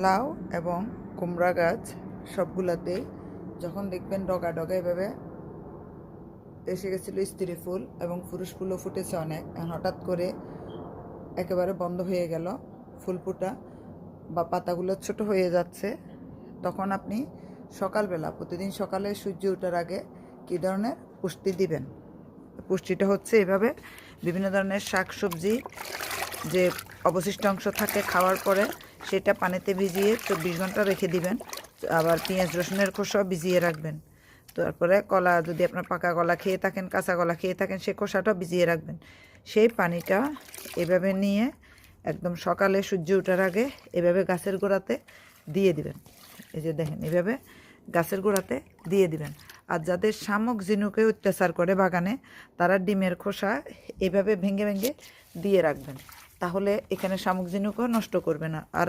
লাউ এবং কুমড়া গাছ সবগুলাতেই যখন দেখবেন ডগা ডগা এভাবে এসে গেছিলো স্ত্রী ফুল এবং পুরুষ ফুলও ফুটেছে অনেক, হঠাৎ করে একেবারে বন্ধ হয়ে গেল ফুল ফোটা বা পাতাগুলো ছোট হয়ে যাচ্ছে, তখন আপনি সকালবেলা প্রতিদিন সকালে সূর্য ওঠার আগে কী ধরনের পুষ্টি দিবেন। পুষ্টিটা হচ্ছে এভাবে বিভিন্ন ধরনের শাকসবজি যে অবশিষ্ট অংশ থাকে খাওয়ার পরে সেটা পানিতে ভিজিয়ে 24 ঘন্টা রেখে দিবেন। আবার পেঁয়াজ রসুনের খোসাও ভিজিয়ে রাখবেন। তারপরে কলা, যদি আপনার পাকা কলা খেয়ে থাকেন, কাঁচা কলা খেয়ে থাকেন, সে খোসাটাও ভিজিয়ে রাখবেন। সেই পানিটা এভাবে নিয়ে একদম সকালে সূর্য ওঠার আগে এভাবে গাছের গোড়াতে দিয়ে দিবেন। এই যে দেখেন, এভাবে গাছের গোড়াতে দিয়ে দিবেন। আর যাদের শামুক ঝিনুকে অত্যাচার করে বাগানে, তারা ডিমের খোসা এভাবে ভেঙে ভেঙে দিয়ে রাখবেন, তাহলে এখানে শামুক ঝিনুকও নষ্ট করবে না। আর